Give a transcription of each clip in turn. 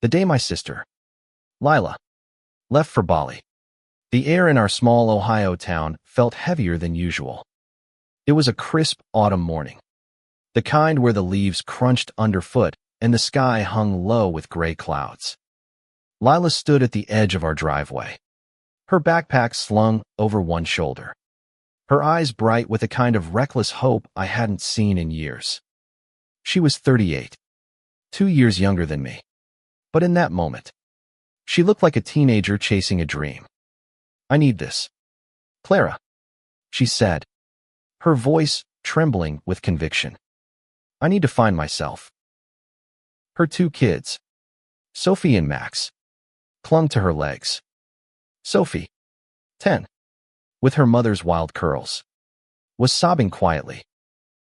The day my sister, Lila, left for Bali, the air in our small Ohio town felt heavier than usual. It was a crisp autumn morning, the kind where the leaves crunched underfoot and the sky hung low with gray clouds. Lila stood at the edge of our driveway, her backpack slung over one shoulder, her eyes bright with a kind of reckless hope I hadn't seen in years. She was 38, 2 years younger than me, but in that moment, she looked like a teenager chasing a dream. "I need this, Clara," she said, her voice trembling with conviction. "I need to find myself." Her 2 kids, Sophie and Max, clung to her legs. Sophie, 10, with her mother's wild curls, was sobbing quietly.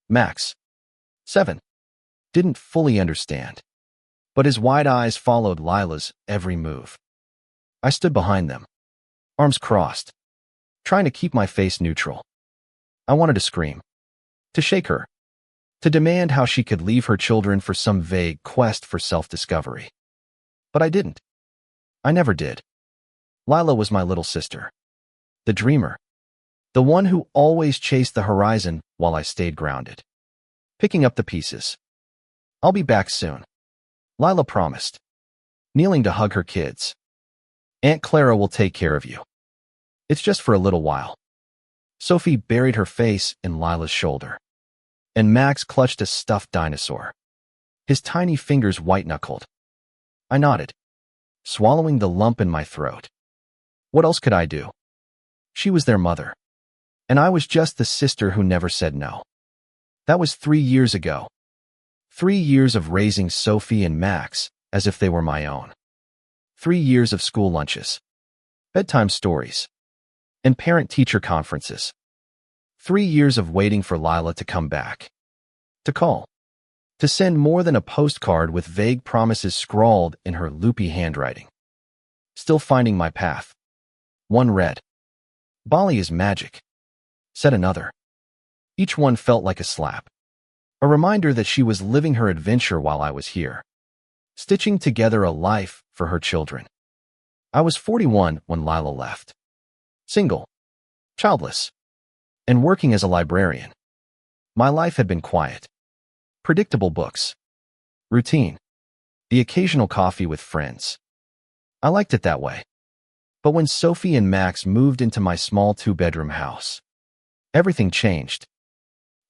Max, 7, didn't fully understand, but his wide eyes followed Lila's every move. I stood behind them, arms crossed, trying to keep my face neutral. I wanted to scream, to shake her, to demand how she could leave her children for some vague quest for self-discovery. But I didn't. I never did. Lila was my little sister, the dreamer, the one who always chased the horizon while I stayed grounded, picking up the pieces. "I'll be back soon," Lila promised, kneeling to hug her kids. "Aunt Clara will take care of you. It's just for a little while." Sophie buried her face in Lila's shoulder, and Max clutched a stuffed dinosaur, his tiny fingers white-knuckled. I nodded, swallowing the lump in my throat. What else could I do? She was their mother, and I was just the sister who never said no. That was 3 years ago. 3 years of raising Sophie and Max as if they were my own. 3 years of school lunches, bedtime stories, and parent-teacher conferences. 3 years of waiting for Lila to come back, to call, to send more than a postcard with vague promises scrawled in her loopy handwriting. Still finding my path. One read, "Bali is magic," said another. Each one felt like a slap, a reminder that she was living her adventure while I was here, stitching together a life for her children. I was 41 when Lila left, single, childless, and working as a librarian. My life had been quiet. Predictable books, routine, the occasional coffee with friends. I liked it that way. But when Sophie and Max moved into my small 2-bedroom house, everything changed.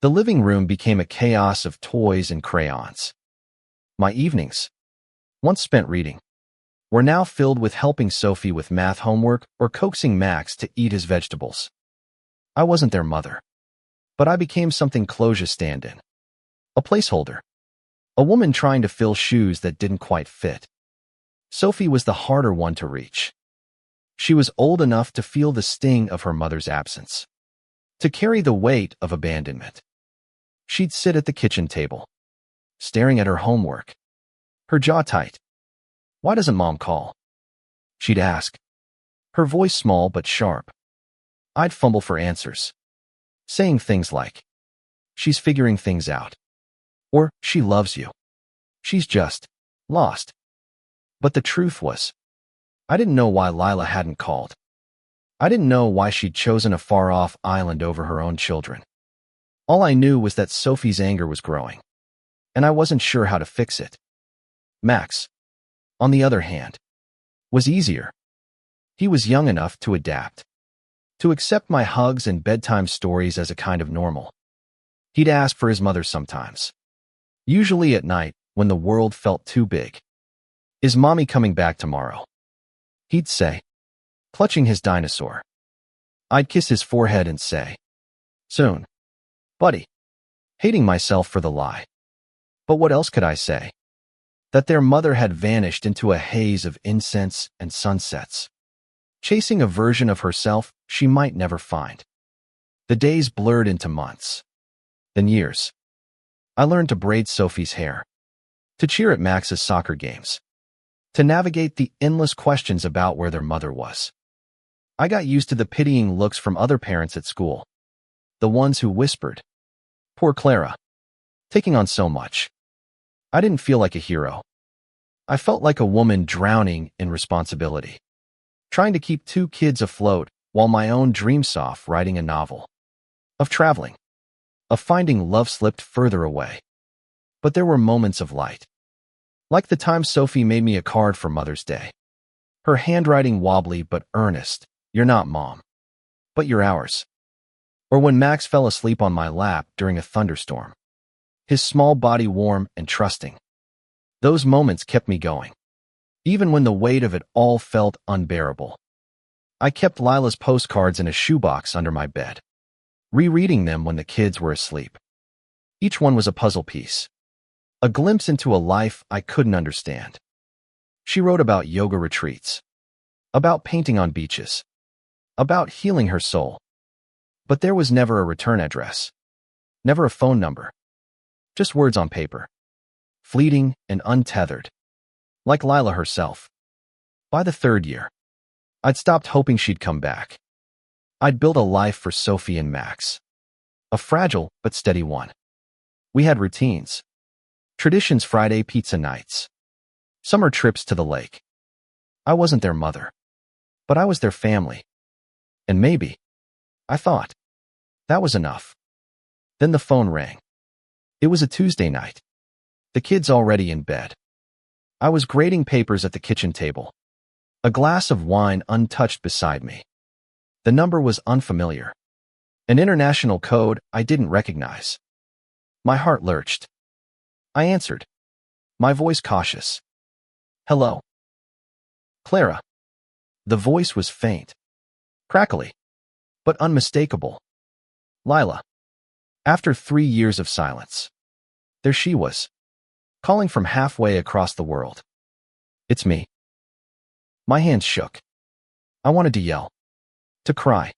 The living room became a chaos of toys and crayons. My evenings, once spent reading, were now filled with helping Sophie with math homework or coaxing Max to eat his vegetables. I wasn't their mother, but I became something closure stand-in, a placeholder, a woman trying to fill shoes that didn't quite fit. Sophie was the harder one to reach. She was old enough to feel the sting of her mother's absence, to carry the weight of abandonment. She'd sit at the kitchen table, staring at her homework, her jaw tight. "Why doesn't Mom call?" she'd ask, her voice small but sharp. I'd fumble for answers, saying things like, "She's figuring things out," or "She loves you. She's just lost." But the truth was, I didn't know why Lila hadn't called. I didn't know why she'd chosen a far-off island over her own children. All I knew was that Sophie's anger was growing, and I wasn't sure how to fix it. Max, on the other hand, was easier. He was young enough to adapt, to accept my hugs and bedtime stories as a kind of normal. He'd ask for his mother sometimes, usually at night when the world felt too big. "Is Mommy coming back tomorrow?" he'd say, clutching his dinosaur. I'd kiss his forehead and say, "Soon, buddy," hating myself for the lie. But what else could I say? That their mother had vanished into a haze of incense and sunsets, chasing a version of herself she might never find. The days blurred into months, then years. I learned to braid Sophie's hair, to cheer at Max's soccer games, to navigate the endless questions about where their mother was. I got used to the pitying looks from other parents at school, the ones who whispered, "Poor Clara, taking on so much." I didn't feel like a hero. I felt like a woman drowning in responsibility, trying to keep two kids afloat while my own dreams off writing a novel. Of traveling, of finding love slipped further away. But there were moments of light. Like the time Sophie made me a card for Mother's Day. Her handwriting wobbly but earnest. You're not Mom, but you're ours. Or when Max fell asleep on my lap during a thunderstorm. His small body warm and trusting. Those moments kept me going, even when the weight of it all felt unbearable. I kept Lila's postcards in a shoebox under my bed, rereading them when the kids were asleep. Each one was a puzzle piece, a glimpse into a life I couldn't understand. She wrote about yoga retreats, about painting on beaches, about healing her soul. But there was never a return address, never a phone number, just words on paper, fleeting and untethered, like Lila herself. By the third year, I'd stopped hoping she'd come back. I'd built a life for Sophie and Max, a fragile but steady one. We had routines, traditions, Friday pizza nights, summer trips to the lake. I wasn't their mother, but I was their family. And maybe, I thought, that was enough. Then the phone rang. It was a Tuesday night. The kids already in bed. I was grading papers at the kitchen table, a glass of wine untouched beside me. The number was unfamiliar, an international code I didn't recognize. My heart lurched. I answered, my voice cautious. Hello. Clara. The voice was faint, crackly, but unmistakable. Lila. After 3 years of silence, there she was, calling from halfway across the world. It's me. My hands shook. I wanted to yell, to cry,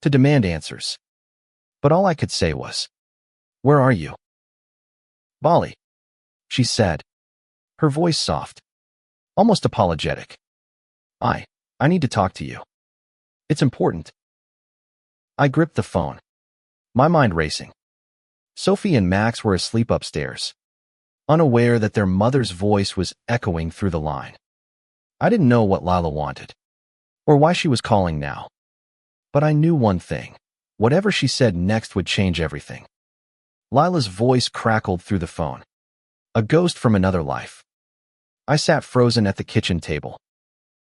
to demand answers. But all I could say was, where are you? Bali, she said, her voice soft, almost apologetic. I need to talk to you. It's important. I gripped the phone, my mind racing. Sophie and Max were asleep upstairs, unaware that their mother's voice was echoing through the line. I didn't know what Lila wanted, or why she was calling now. But I knew one thing. Whatever she said next would change everything. Lila's voice crackled through the phone. A ghost from another life. I sat frozen at the kitchen table.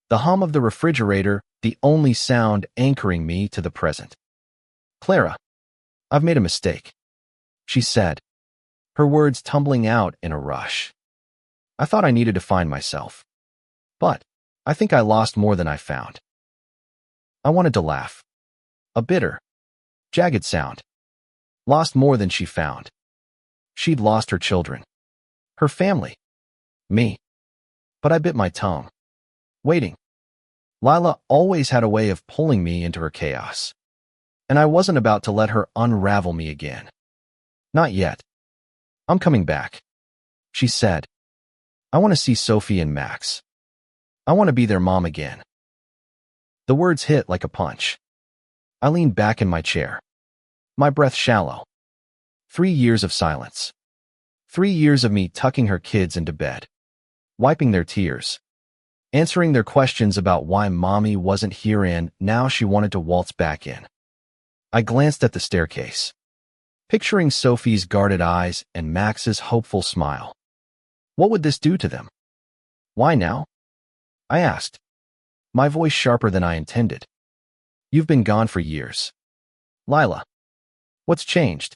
The hum of the refrigerator, the only sound anchoring me to the present. Clara, I've made a mistake, she said, her words tumbling out in a rush. I thought I needed to find myself. But I think I lost more than I found. I wanted to laugh. A bitter, jagged sound. Lost more than she found. She'd lost her children, her family, me. But I bit my tongue, waiting. Lila always had a way of pulling me into her chaos, and I wasn't about to let her unravel me again. Not yet. I'm coming back, she said. I want to see Sophie and Max. I want to be their mom again. The words hit like a punch. I leaned back in my chair, my breath shallow. 3 years of silence. 3 years of me tucking her kids into bed, wiping their tears, answering their questions about why mommy wasn't here, and now she wanted to waltz back in. I glanced at the staircase, picturing Sophie's guarded eyes and Max's hopeful smile. What would this do to them? Why now? I asked, my voice sharper than I intended. You've been gone for years. Lila, what's changed?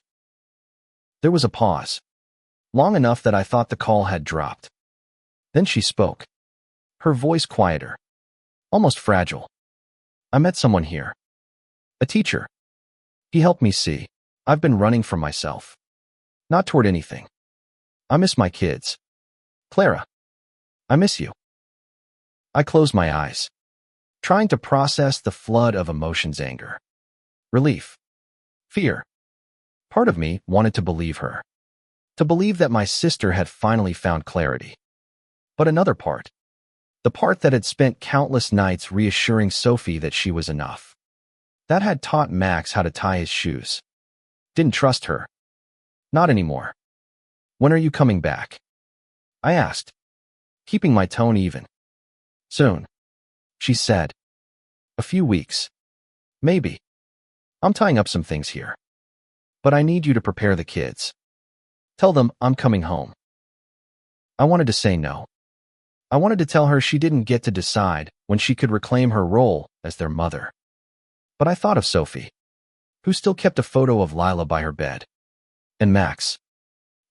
There was a pause, long enough that I thought the call had dropped. Then she spoke, her voice quieter, almost fragile. I met someone here, a teacher. He helped me see I've been running from myself, not toward anything. I miss my kids. Clara, I miss you. I closed my eyes, trying to process the flood of emotions: anger, relief, fear. Part of me wanted to believe her, to believe that my sister had finally found clarity. But another part, the part that had spent countless nights reassuring Sophie that she was enough, that had taught Max how to tie his shoes, didn't trust her. Not anymore. When are you coming back? I asked, keeping my tone even. Soon, she said. A few weeks. Maybe. I'm tying up some things here. But I need you to prepare the kids. Tell them I'm coming home. I wanted to say no. I wanted to tell her she didn't get to decide when she could reclaim her role as their mother. But I thought of Sophie, who still kept a photo of Lila by her bed, and Max,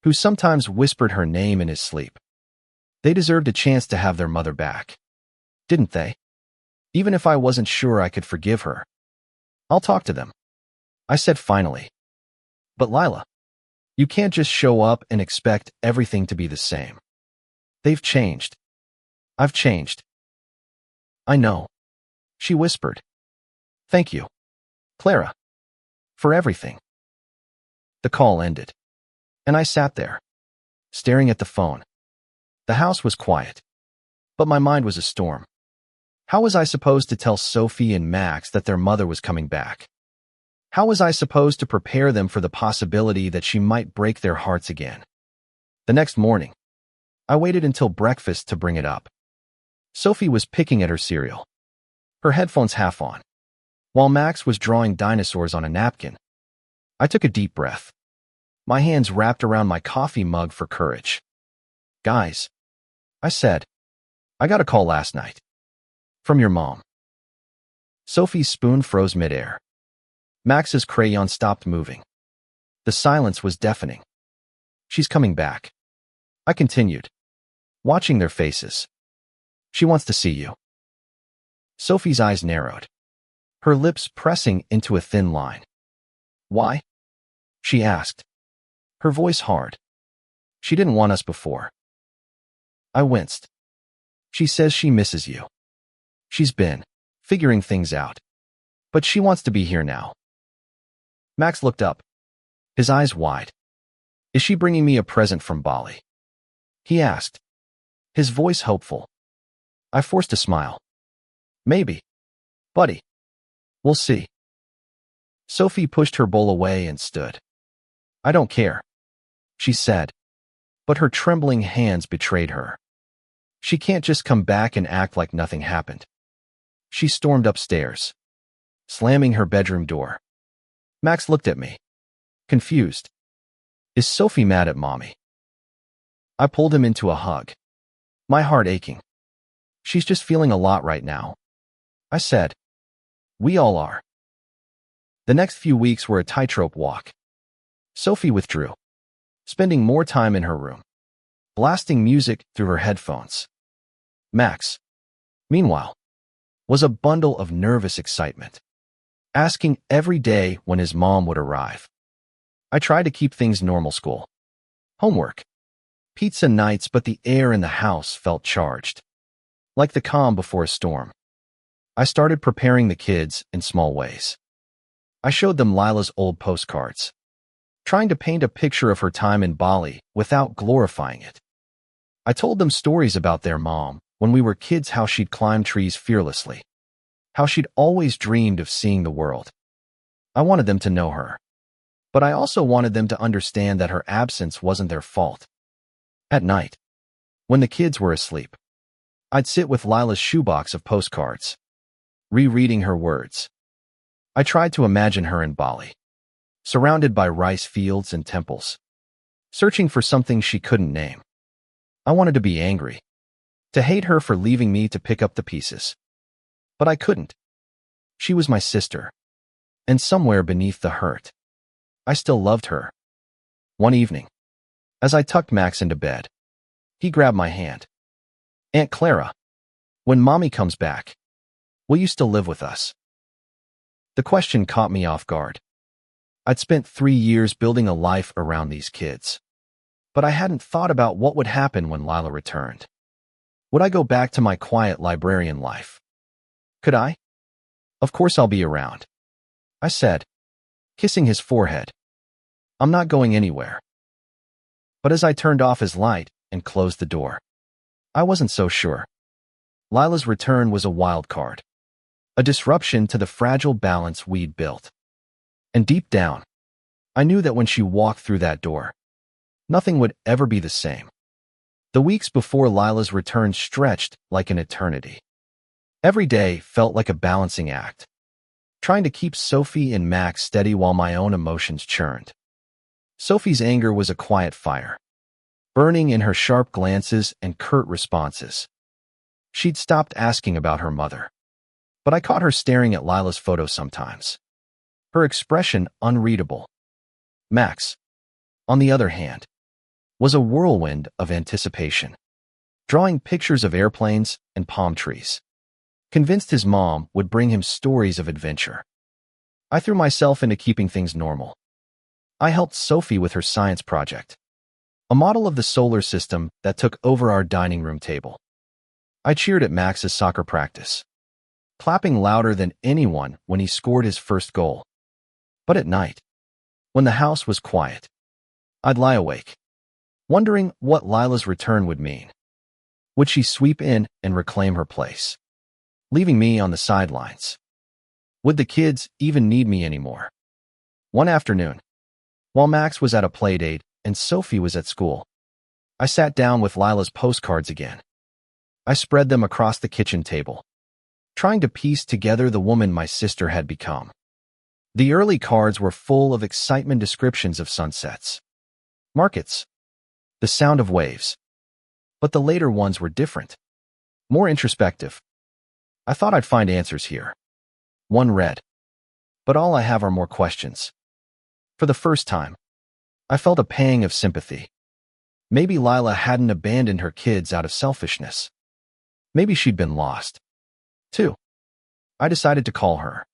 who sometimes whispered her name in his sleep. They deserved a chance to have their mother back, didn't they? Even if I wasn't sure I could forgive her. I'll talk to them, I said finally. But Lila, you can't just show up and expect everything to be the same. They've changed. I've changed. I know, she whispered. Thank you, Clara, for everything. The call ended, and I sat there, staring at the phone. The house was quiet, but my mind was a storm. How was I supposed to tell Sophie and Max that their mother was coming back? How was I supposed to prepare them for the possibility that she might break their hearts again? The next morning, I waited until breakfast to bring it up. Sophie was picking at her cereal, her headphones half on, while Max was drawing dinosaurs on a napkin. I took a deep breath, my hands wrapped around my coffee mug for courage. Guys, I said, I got a call last night. From your mom. Sophie's spoon froze midair. Max's crayon stopped moving. The silence was deafening. She's coming back, I continued, watching their faces. She wants to see you. Sophie's eyes narrowed, her lips pressing into a thin line. Why? She asked, her voice hard. She didn't want us before. I winced. She says she misses you. She's been figuring things out, but she wants to be here now. Max looked up, his eyes wide. Is she bringing me a present from Bali? He asked, his voice hopeful. I forced a smile. Maybe. Buddy. We'll see. Sophie pushed her bowl away and stood. I don't care, she said, but her trembling hands betrayed her. She can't just come back and act like nothing happened. She stormed upstairs, slamming her bedroom door. Max looked at me, confused. Is Sophie mad at Mommy? I pulled him into a hug, my heart aching. She's just feeling a lot right now, I said. We all are. The next few weeks were a tightrope walk. Sophie withdrew, spending more time in her room, blasting music through her headphones. Max, meanwhile, was a bundle of nervous excitement, asking every day when his mom would arrive. I tried to keep things normal: school, homework, pizza nights, but the air in the house felt charged, like the calm before a storm. I started preparing the kids in small ways. I showed them Lila's old postcards, trying to paint a picture of her time in Bali without glorifying it. I told them stories about their mom when we were kids, how she'd climb trees fearlessly, how she'd always dreamed of seeing the world. I wanted them to know her, but I also wanted them to understand that her absence wasn't their fault. At night, when the kids were asleep, I'd sit with Lila's shoebox of postcards, rereading her words. I tried to imagine her in Bali, surrounded by rice fields and temples, searching for something she couldn't name. I wanted to be angry, to hate her for leaving me to pick up the pieces. But I couldn't. She was my sister, and somewhere beneath the hurt, I still loved her. One evening, as I tucked Max into bed, he grabbed my hand. Aunt Clara, when Mommy comes back, will you still live with us? The question caught me off guard. I'd spent 3 years building a life around these kids, but I hadn't thought about what would happen when Lila returned. Would I go back to my quiet librarian life? Could I? Of course I'll be around, I said, kissing his forehead. I'm not going anywhere. But as I turned off his light and closed the door, I wasn't so sure. Lila's return was a wild card, a disruption to the fragile balance we'd built. And deep down, I knew that when she walked through that door, nothing would ever be the same. The weeks before Lila's return stretched like an eternity. Every day felt like a balancing act, trying to keep Sophie and Max steady while my own emotions churned. Sophie's anger was a quiet fire, burning in her sharp glances and curt responses. She'd stopped asking about her mother, but I caught her staring at Lila's photo sometimes, her expression unreadable. Max, on the other hand, was a whirlwind of anticipation, drawing pictures of airplanes and palm trees, convinced his mom would bring him stories of adventure. I threw myself into keeping things normal. I helped Sophie with her science project, a model of the solar system that took over our dining room table. I cheered at Max's soccer practice, clapping louder than anyone when he scored his first goal. But at night, when the house was quiet, I'd lie awake, wondering what Lila's return would mean. Would she sweep in and reclaim her place, leaving me on the sidelines? Would the kids even need me anymore? One afternoon, while Max was at a playdate and Sophie was at school, I sat down with Lila's postcards again. I spread them across the kitchen table, trying to piece together the woman my sister had become. The early cards were full of excitement descriptions of sunsets, markets, the sound of waves. But the later ones were different, more introspective. I thought I'd find answers here. One read, "But all I have are more questions." For the first time, I felt a pang of sympathy. Maybe Lila hadn't abandoned her kids out of selfishness. Maybe she'd been lost, too. I decided to call her.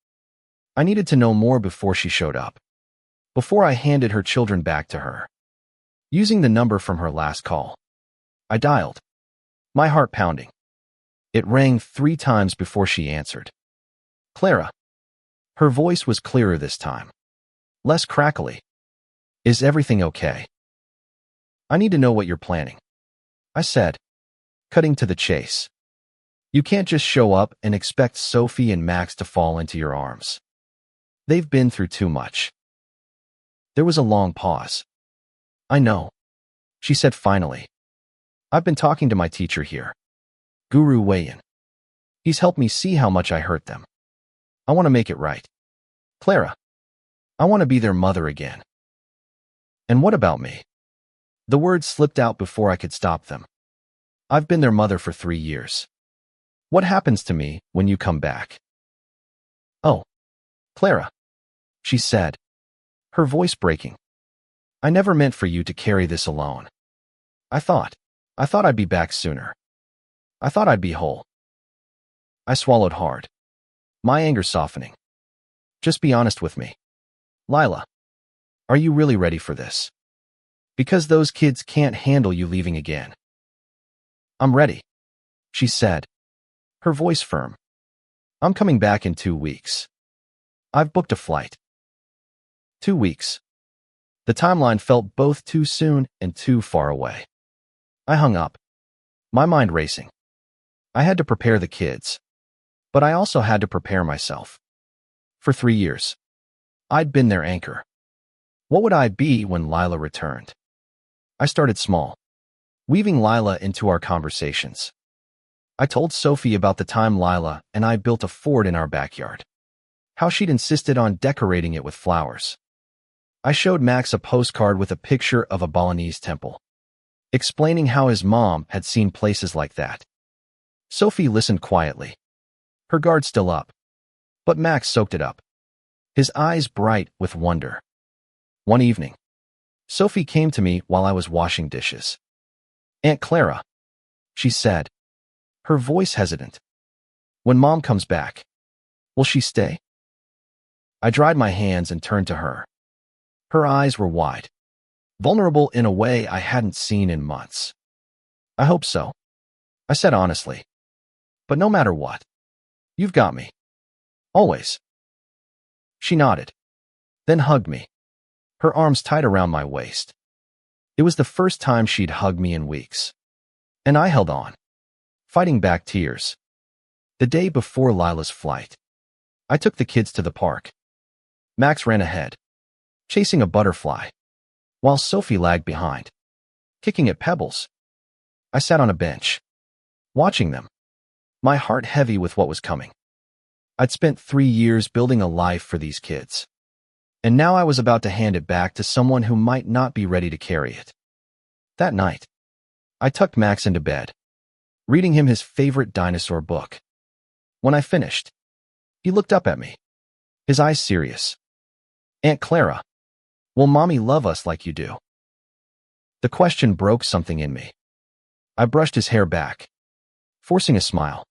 I needed to know more before she showed up, before I handed her children back to her. Using the number from her last call, I dialed, my heart pounding. It rang 3 times before she answered. Clara. Her voice was clearer this time, less crackly. Is everything okay? I need to know what you're planning, I said, cutting to the chase. You can't just show up and expect Sophie and Max to fall into your arms. They've been through too much. There was a long pause. I know, she said finally. I've been talking to my teacher here, Guru Wayan. He's helped me see how much I hurt them. I want to make it right. Clara, I want to be their mother again. And what about me? The words slipped out before I could stop them. I've been their mother for 3 years. What happens to me when you come back? Oh, Clara, she said, her voice breaking. I never meant for you to carry this alone. I thought I'd be back sooner. I thought I'd be whole. I swallowed hard, my anger softening. Just be honest with me. Lila, are you really ready for this? Because those kids can't handle you leaving again. I'm ready, she said, her voice firm. I'm coming back in 2 weeks. I've booked a flight. 2 weeks. The timeline felt both too soon and too far away. I hung up, my mind racing. I had to prepare the kids, but I also had to prepare myself. For 3 years, I'd been their anchor. What would I be when Lila returned? I started small, weaving Lila into our conversations. I told Sophie about the time Lila and I built a fort in our backyard, how she'd insisted on decorating it with flowers. I showed Max a postcard with a picture of a Balinese temple, explaining how his mom had seen places like that. Sophie listened quietly, her guard still up, but Max soaked it up, his eyes bright with wonder. One evening, Sophie came to me while I was washing dishes. Aunt Clara, she said, her voice hesitant. When Mom comes back, will she stay? I dried my hands and turned to her. Her eyes were wide, vulnerable in a way I hadn't seen in months. I hope so, I said honestly. But no matter what, you've got me. Always. She nodded, then hugged me, her arms tight around my waist. It was the first time she'd hugged me in weeks. And I held on, fighting back tears. The day before Lila's flight, I took the kids to the park. Max ran ahead, chasing a butterfly, while Sophie lagged behind, kicking at pebbles. I sat on a bench, watching them, my heart heavy with what was coming. I'd spent 3 years building a life for these kids, and now I was about to hand it back to someone who might not be ready to carry it. That night, I tucked Max into bed, reading him his favorite dinosaur book. When I finished, he looked up at me, his eyes serious. "Aunt Clara, will Mommy love us like you do?" The question broke something in me. I brushed his hair back, forcing a smile.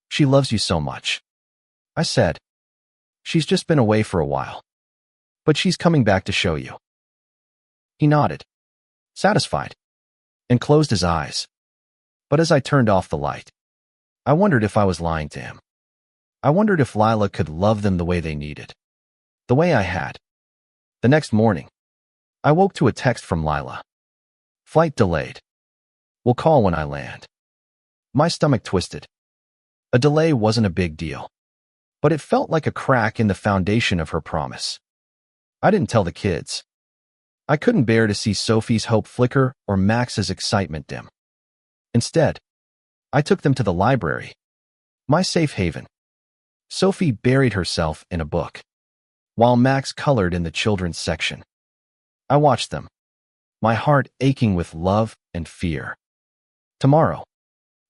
"She loves you so much," I said. "She's just been away for a while, but she's coming back to show you." He nodded, satisfied, and closed his eyes. But as I turned off the light, I wondered if I was lying to him. I wondered if Lila could love them the way they needed, the way I had. The next morning, I woke to a text from Lila. "Flight delayed. We'll call when I land." My stomach twisted. A delay wasn't a big deal, but it felt like a crack in the foundation of her promise. I didn't tell the kids. I couldn't bear to see Sophie's hope flicker or Max's excitement dim. Instead, I took them to the library, my safe haven. Sophie buried herself in a book, while Max colored in the children's section. I watched them, my heart aching with love and fear. Tomorrow,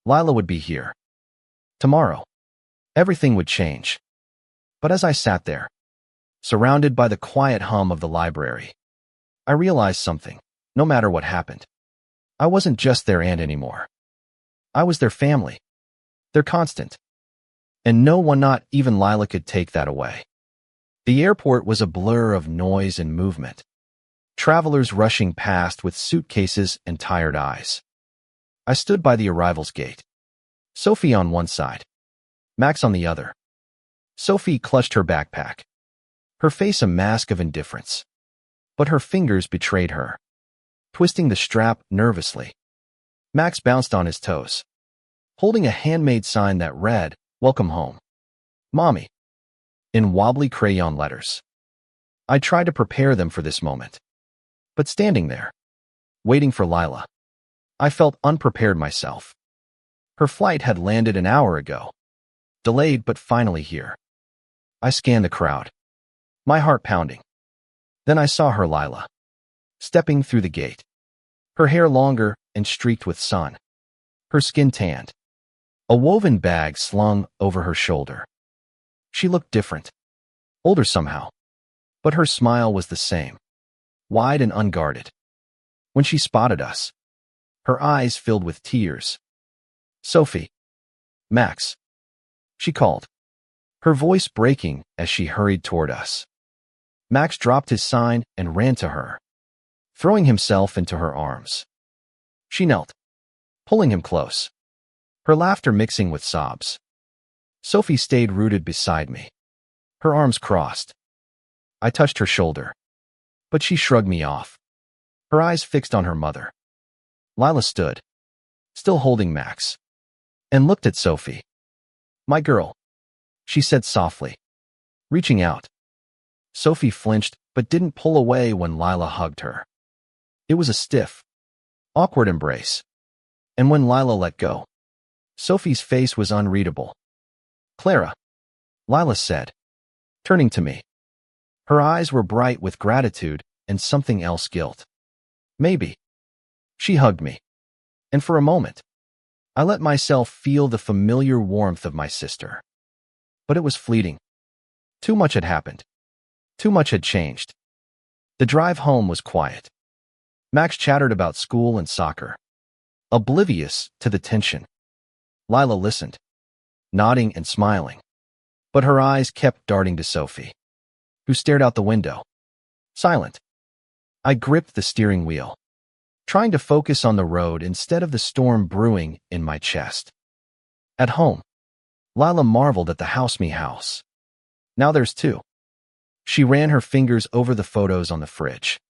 Lila would be here. Tomorrow, everything would change. But as I sat there, surrounded by the quiet hum of the library, I realized something. No matter what happened, I wasn't just their aunt anymore. I was their family, their constant. And no one, not even Lila, could take that away. The airport was a blur of noise and movement, travelers rushing past with suitcases and tired eyes. I stood by the arrivals gate, Sophie on one side, Max on the other. Sophie clutched her backpack, her face a mask of indifference, but her fingers betrayed her, twisting the strap nervously. Max bounced on his toes, holding a handmade sign that read, "Welcome home, Mommy," in wobbly crayon letters. I tried to prepare them for this moment, but standing there, waiting for Lila, I felt unprepared myself. Her flight had landed an hour ago, delayed but finally here. I scanned the crowd, my heart pounding. Then I saw her, Lila, stepping through the gate, her hair longer and streaked with sun, her skin tanned, a woven bag slung over her shoulder. She looked different, older somehow, but her smile was the same, wide and unguarded. When she spotted us, her eyes filled with tears. "Sophie, Max," she called, her voice breaking as she hurried toward us. Max dropped his sign and ran to her, throwing himself into her arms. She knelt, pulling him close, her laughter mixing with sobs. Sophie stayed rooted beside me, her arms crossed. I touched her shoulder, but she shrugged me off, her eyes fixed on her mother. Lila stood, still holding Max, and looked at Sophie. "My girl," she said softly, reaching out. Sophie flinched but didn't pull away when Lila hugged her. It was a stiff, awkward embrace, and when Lila let go, Sophie's face was unreadable. "Clara," Lila said, turning to me. Her eyes were bright with gratitude and something else, guilt. "Maybe." She hugged me, and for a moment, I let myself feel the familiar warmth of my sister. But it was fleeting. Too much had happened. Too much had changed. The drive home was quiet. Max chattered about school and soccer, oblivious to the tension. Lila listened, nodding and smiling, but her eyes kept darting to Sophie, who stared out the window, silent. I gripped the steering wheel, trying to focus on the road instead of the storm brewing in my chest. At home, Lila marveled at the house. "Now there's two." She ran her fingers over the photos on the fridge,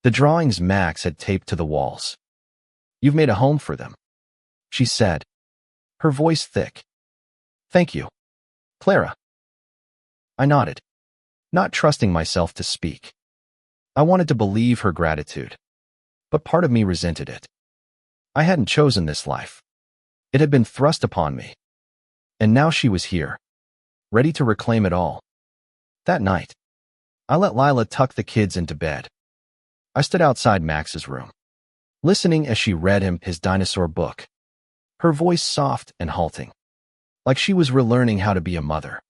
the drawings Max had taped to the walls. "You've made a home for them," she said, her voice thick. "Thank you, Clara." I nodded, not trusting myself to speak. I wanted to believe her gratitude, but part of me resented it. I hadn't chosen this life. It had been thrust upon me. And now she was here, ready to reclaim it all. That night, I let Lila tuck the kids into bed. I stood outside Max's room, listening as she read him his dinosaur book, her voice soft and halting, like she was relearning how to be a mother.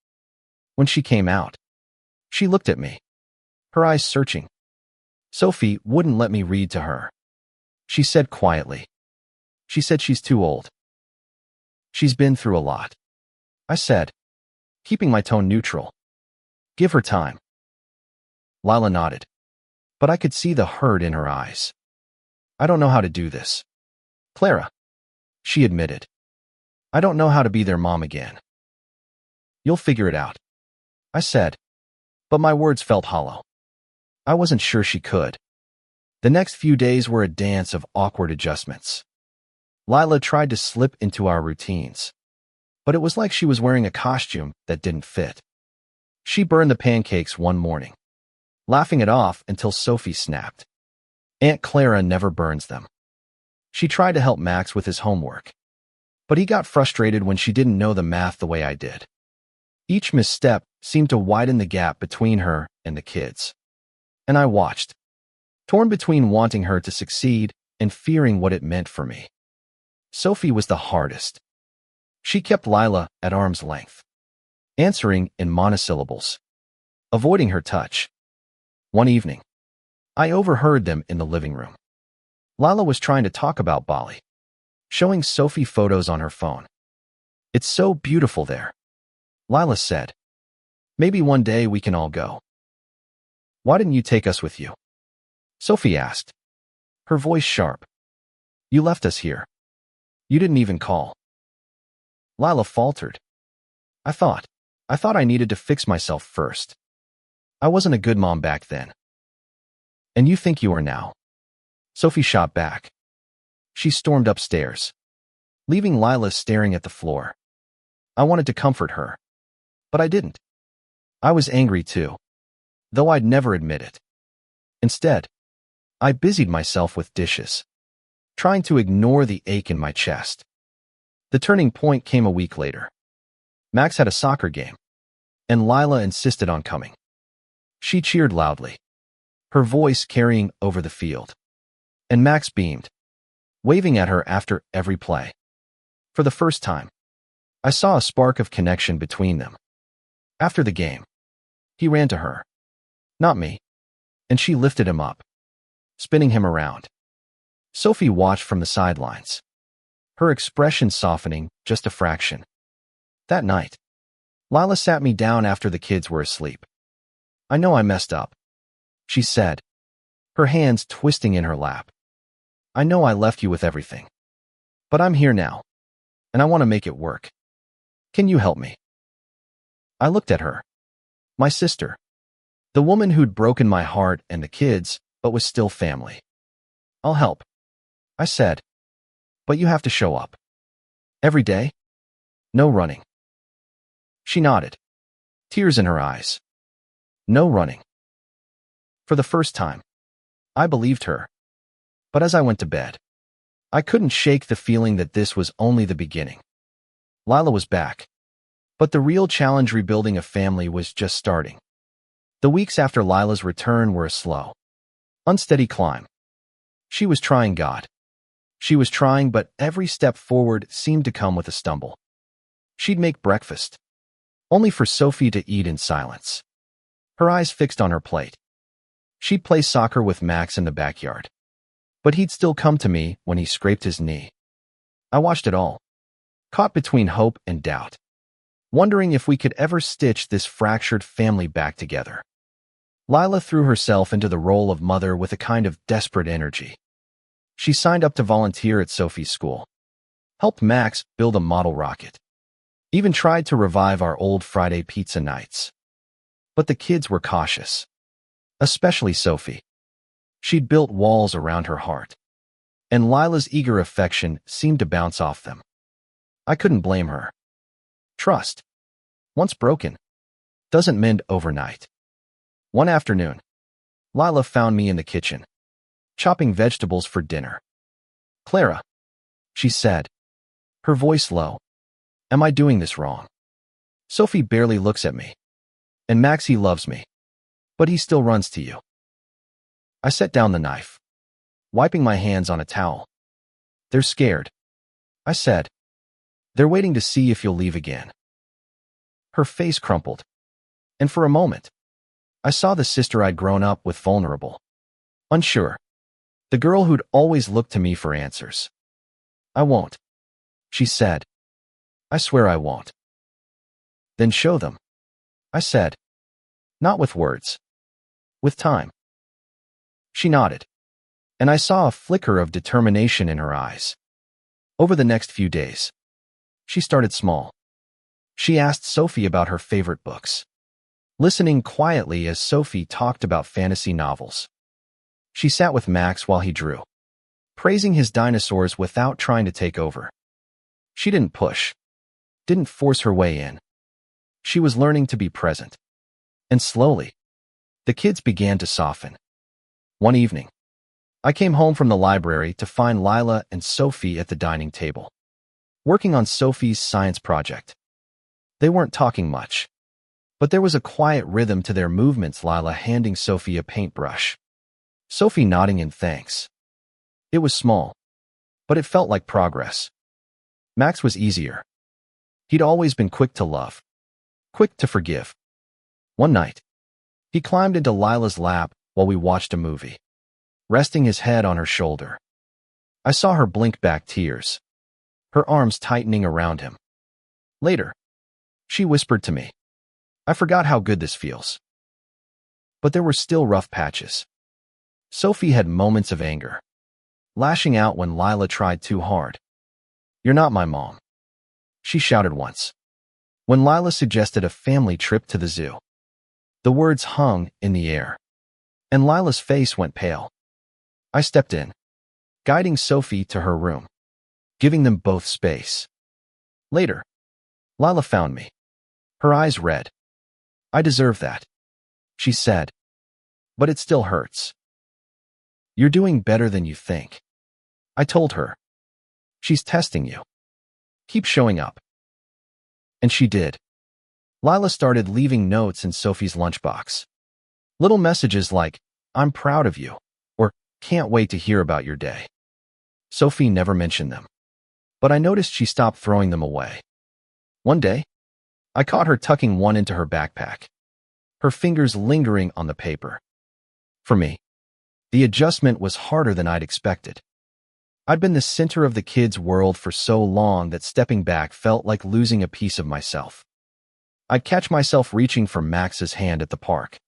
When she came out, she looked at me, her eyes searching. Sophie wouldn't let me read to her. She said quietly. She said she's too old. She's been through a lot. I said, keeping my tone neutral. Give her time. Lila nodded, but I could see the hurt in her eyes. I don't know how to do this, Clara, she admitted. I don't know how to be their mom again. You'll figure it out, I said, but my words felt hollow. I wasn't sure she could. The next few days were a dance of awkward adjustments. Lila tried to slip into our routines, but it was like she was wearing a costume that didn't fit. She burned the pancakes one morning, laughing it off until Sophie snapped. Aunt Clara never burns them. She tried to help Max with his homework, but he got frustrated when she didn't know the math the way I did. Each misstep seemed to widen the gap between her and the kids. And I watched, torn between wanting her to succeed and fearing what it meant for me. Sophie was the hardest. She kept Lila at arm's length, answering in monosyllables, avoiding her touch. One evening, I overheard them in the living room. Lila was trying to talk about Bali, showing Sophie photos on her phone. It's so beautiful there, Lila said. Maybe one day we can all go. Why didn't you take us with you? Sophie asked, her voice sharp. You left us here. You didn't even call. Lila faltered. I thought I needed to fix myself first. I wasn't a good mom back then. And you think you are now? Sophie shot back. She stormed upstairs, leaving Lila staring at the floor. I wanted to comfort her, but I didn't. I was angry too, though I'd never admit it. Instead, I busied myself with dishes, trying to ignore the ache in my chest. The turning point came a week later. Max had a soccer game, and Lila insisted on coming. She cheered loudly, her voice carrying over the field. And Max beamed, waving at her after every play. For the first time, I saw a spark of connection between them. After the game, he ran to her, not me, and she lifted him up, spinning him around. Sophie watched from the sidelines, her expression softening just a fraction. That night, Lila sat me down after the kids were asleep. I know I messed up, she said, her hands twisting in her lap. I know I left you with everything, but I'm here now, and I want to make it work. Can you help me? I looked at her, my sister, the woman who'd broken my heart and the kids, but was still family. I'll help, I said, but you have to show up. Every day? No running. She nodded, tears in her eyes. No running. For the first time, I believed her. But as I went to bed, I couldn't shake the feeling that this was only the beginning. Lila was back, but the real challenge rebuilding a family was just starting. The weeks after Lila's return were a slow, unsteady climb. She was trying, God. She was trying, but every step forward seemed to come with a stumble. She'd make breakfast, only for Sophie to eat in silence, her eyes fixed on her plate. She'd play soccer with Max in the backyard, but he'd still come to me when he scraped his knee. I watched it all, caught between hope and doubt, wondering if we could ever stitch this fractured family back together. Lila threw herself into the role of mother with a kind of desperate energy. She signed up to volunteer at Sophie's school, helped Max build a model rocket, even tried to revive our old Friday pizza nights. But the kids were cautious, especially Sophie. She'd built walls around her heart, and Lila's eager affection seemed to bounce off them. I couldn't blame her. Trust, once broken, doesn't mend overnight. One afternoon, Lila found me in the kitchen, chopping vegetables for dinner. Clara, she said, her voice low. Am I doing this wrong? Sophie barely looks at me. And Max, he loves me. But he still runs to you. I set down the knife, wiping my hands on a towel. They're scared, I said. They're waiting to see if you'll leave again. Her face crumpled. And for a moment, I saw the sister I'd grown up with, vulnerable, unsure. The girl who'd always looked to me for answers. I won't, she said. I swear I won't. Then show them, I said. Not with words. With time. She nodded, and I saw a flicker of determination in her eyes. Over the next few days, she started small. She asked Sophie about her favorite books, listening quietly as Sophie talked about fantasy novels. She sat with Max while he drew, praising his dinosaurs without trying to take over. She didn't push, didn't force her way in. She was learning to be present. And slowly, the kids began to soften. One evening, I came home from the library to find Lila and Sophie at the dining table, working on Sophie's science project. They weren't talking much, but there was a quiet rhythm to their movements, Lila handing Sophie a paintbrush, Sophie nodding in thanks. It was small, but it felt like progress. Max was easier. He'd always been quick to love, quick to forgive. One night, he climbed into Lila's lap while we watched a movie, resting his head on her shoulder. I saw her blink back tears, her arms tightening around him. Later, she whispered to me, I forgot how good this feels. But there were still rough patches. Sophie had moments of anger, lashing out when Lila tried too hard. You're not my mom, she shouted once, when Lila suggested a family trip to the zoo. The words hung in the air, and Lila's face went pale. I stepped in, guiding Sophie to her room, giving them both space. Later, Lila found me, her eyes red. I deserve that, she said, but it still hurts. You're doing better than you think, I told her. She's testing you. Keep showing up. And she did. Lila started leaving notes in Sophie's lunchbox. Little messages like, I'm proud of you, or can't wait to hear about your day. Sophie never mentioned them, but I noticed she stopped throwing them away. One day, I caught her tucking one into her backpack, her fingers lingering on the paper. For me, the adjustment was harder than I'd expected. I'd been the center of the kids' world for so long that stepping back felt like losing a piece of myself. I'd catch myself reaching for Max's hand at the park,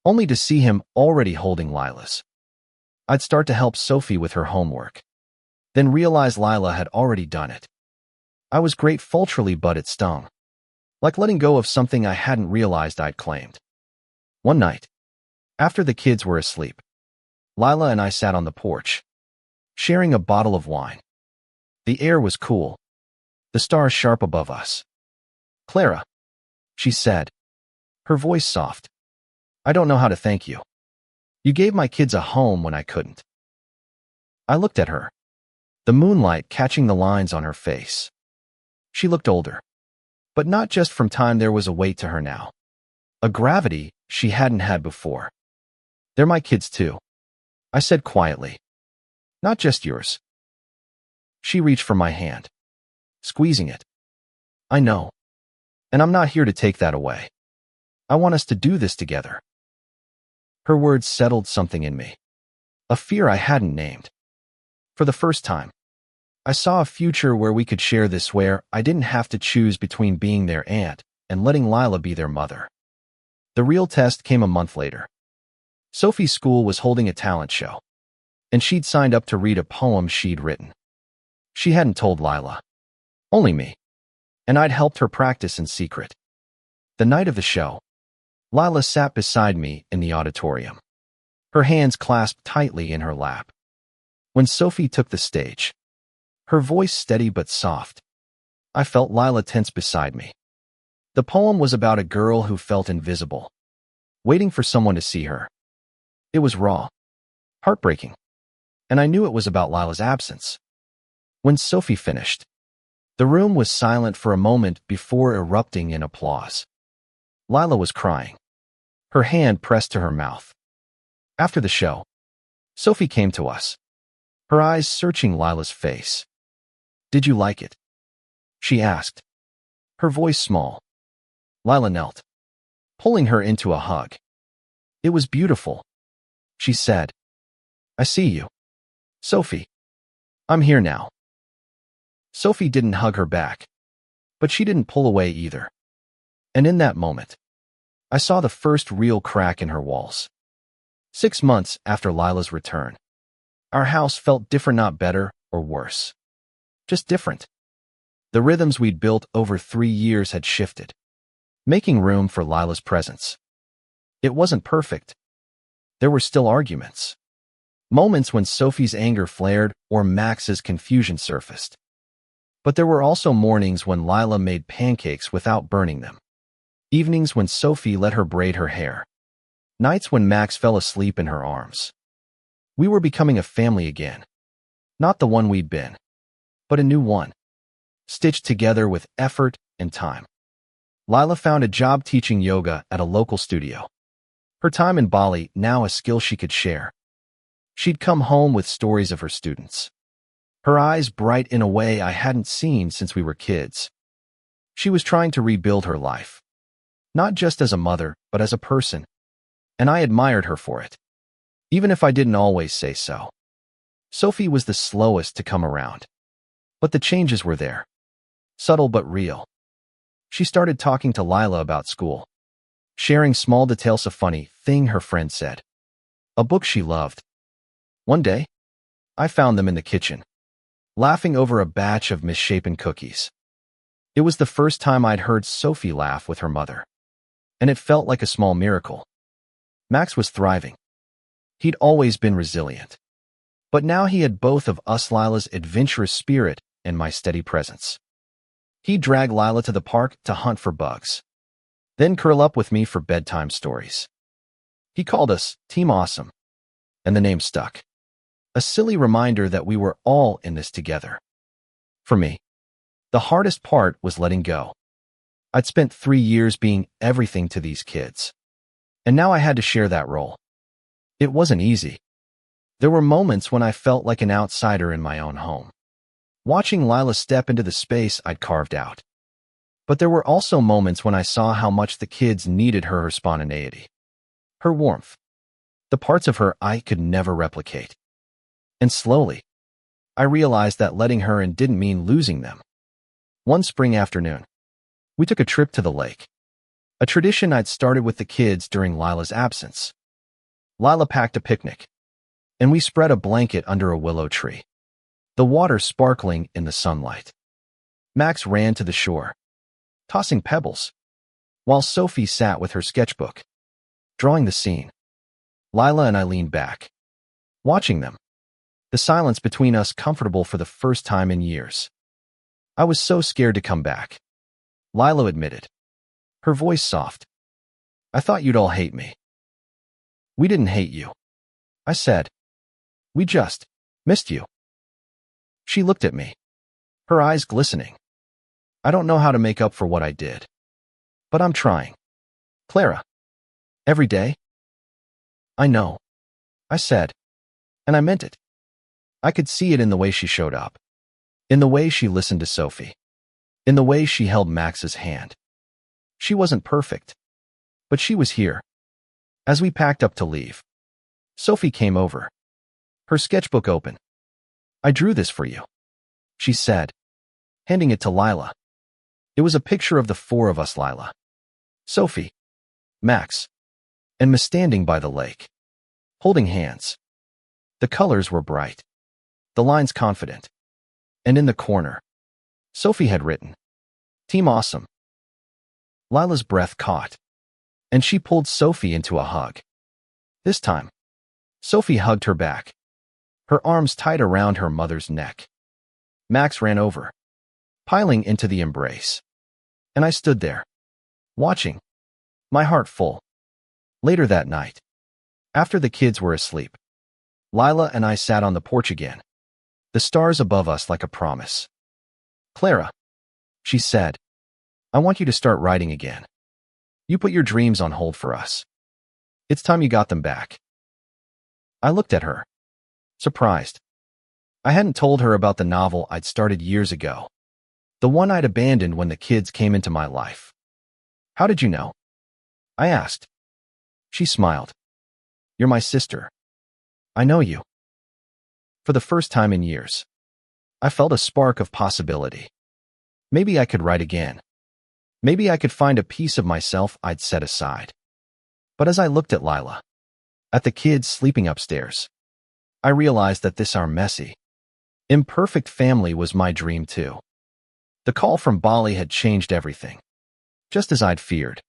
only to see him already holding Lila's. I'd start to help Sophie with her homework, then realize Lila had already done it. I was grateful, but it stung, like letting go of something I hadn't realized I'd claimed. One night, after the kids were asleep, Lila and I sat on the porch, sharing a bottle of wine. The air was cool, the stars sharp above us. Clara, she said, her voice soft. I don't know how to thank you. You gave my kids a home when I couldn't. I looked at her, the moonlight catching the lines on her face. She looked older, but not just from time. There was a weight to her now, a gravity she hadn't had before. They're my kids too, I said quietly. Not just yours. She reached for my hand, squeezing it. I know. And I'm not here to take that away. I want us to do this together. Her words settled something in me, a fear I hadn't named. For the first time, I saw a future where we could share this, where I didn't have to choose between being their aunt and letting Lila be their mother. The real test came a month later. Sophie's school was holding a talent show, and she'd signed up to read a poem she'd written. She hadn't told Lila, only me, and I'd helped her practice in secret. The night of the show, Lila sat beside me in the auditorium, her hands clasped tightly in her lap. When Sophie took the stage, her voice steady but soft, I felt Lila tense beside me. The poem was about a girl who felt invisible, waiting for someone to see her. It was raw, heartbreaking, and I knew it was about Lila's absence. When Sophie finished, the room was silent for a moment before erupting in applause. Lila was crying, her hand pressed to her mouth. After the show, Sophie came to us, her eyes searching Lila's face. "Did you like it?" she asked, her voice small. Lila knelt, pulling her into a hug. "It was beautiful," she said. "I see you, Sophie. I'm here now." Sophie didn't hug her back, but she didn't pull away either. And in that moment, I saw the first real crack in her walls. 6 months after Lila's return, our house felt different, not better or worse. Just different. The rhythms we'd built over 3 years had shifted, making room for Lila's presence. It wasn't perfect. There were still arguments. Moments when Sophie's anger flared or Max's confusion surfaced. But there were also mornings when Lila made pancakes without burning them. Evenings when Sophie let her braid her hair. Nights when Max fell asleep in her arms. We were becoming a family again. Not the one we'd been, but a new one, stitched together with effort and time. Lila found a job teaching yoga at a local studio. Her time in Bali, now a skill she could share. She'd come home with stories of her students, her eyes bright in a way I hadn't seen since we were kids. She was trying to rebuild her life, not just as a mother, but as a person, and I admired her for it, even if I didn't always say so. Sophie was the slowest to come around, but the changes were there, subtle but real. She started talking to Lila about school, sharing small details, a funny thing her friend said, a book she loved. One day, I found them in the kitchen, laughing over a batch of misshapen cookies. It was the first time I'd heard Sophie laugh with her mother, and it felt like a small miracle. Max was thriving. He'd always been resilient, but now he had both of us, Lila's adventurous spirit and my steady presence. He'd drag Lila to the park to hunt for bugs, then curl up with me for bedtime stories. He called us Team Awesome, and the name stuck. A silly reminder that we were all in this together. For me, the hardest part was letting go. I'd spent 3 years being everything to these kids, and now I had to share that role. It wasn't easy. There were moments when I felt like an outsider in my own home, watching Lila step into the space I'd carved out. But there were also moments when I saw how much the kids needed her spontaneity, her warmth, the parts of her I could never replicate. And slowly, I realized that letting her in didn't mean losing them. One spring afternoon, we took a trip to the lake, a tradition I'd started with the kids during Lila's absence. Lila packed a picnic, and we spread a blanket under a willow tree, the water sparkling in the sunlight. Max ran to the shore, tossing pebbles, while Sophie sat with her sketchbook, drawing the scene. Lila and I leaned back, watching them, the silence between us comfortable for the first time in years. I was so scared to come back, Lila admitted, her voice soft. "I thought you'd all hate me." "We didn't hate you," I said. "We just missed you." She looked at me, her eyes glistening. "I don't know how to make up for what I did, but I'm trying. Clara, every day." "I know," I said, and I meant it. I could see it in the way she showed up, in the way she listened to Sophie, in the way she held Max's hand. She wasn't perfect, but she was here. As we packed up to leave, Sophie came over, her sketchbook open. "I drew this for you," she said, handing it to Lila. It was a picture of the 4 of us, Lila, Sophie, Max, and me standing by the lake, holding hands. The colors were bright, the lines confident, and in the corner, Sophie had written, "Team Awesome." Lila's breath caught, and she pulled Sophie into a hug. This time, Sophie hugged her back, her arms tight around her mother's neck. Max ran over, piling into the embrace, and I stood there, watching, my heart full. Later that night, after the kids were asleep, Lila and I sat on the porch again, the the stars above us like a promise. Clara, she said, I want you to start writing again. You put your dreams on hold for us. It's time you got them back. I looked at her, surprised. I hadn't told her about the novel I'd started years ago, the one I'd abandoned when the kids came into my life. How did you know? I asked. She smiled. You're my sister. I know you. For the first time in years, I felt a spark of possibility. Maybe I could write again. Maybe I could find a piece of myself I'd set aside. But as I looked at Lila, at the kids sleeping upstairs, I realized that this our messy, imperfect family was my dream too. The call from Bali had changed everything, just as I'd feared.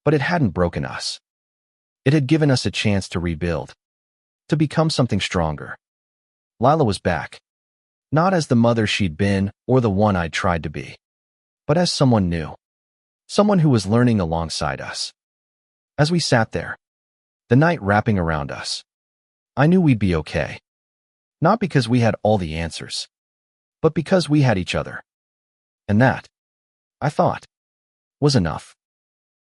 But it hadn't broken us. It had given us a chance to rebuild, to become something stronger. Lila was back, not as the mother she'd been or the one I'd tried to be, but as someone new, someone who was learning alongside us. As we sat there, the night wrapping around us, I knew we'd be okay. Not because we had all the answers, but because we had each other. And that, I thought, was enough.